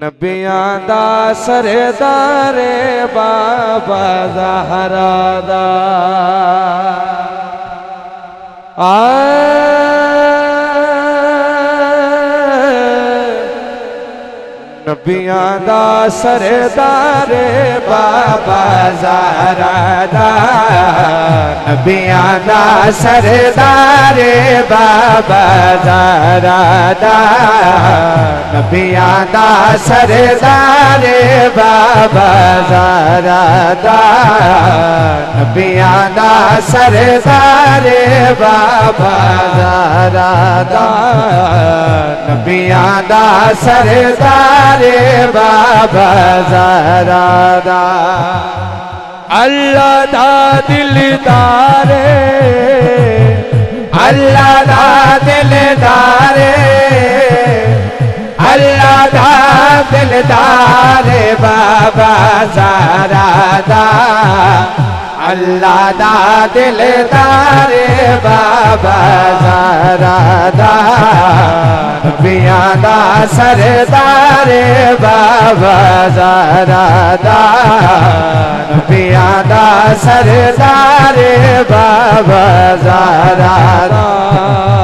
नबियां दा सरदारे बाबा ज़हरा दा नबियां दा सरदारे बाबा ज़हरा दा नबियां दा सरदारे बाबा ज़हरा दा नबियां दा सरदारे बाबा ज़हरा दा नबियां दा सरदारे बाबा ज़हरा दा नबियां दा सरदारे बाबा ज़हरा दा अल्लाह दा दिलदारे अल्लाह दा दिलदारे अल्लाह दा दिलदारे बाबा ज़हरा दा अल्लाह दा दिलदारे बाबा ज़हरा दा नबियां दा सरदारे बाबा ज़हरा दा नबियां दा सरदारे बाबा ज़हरा दा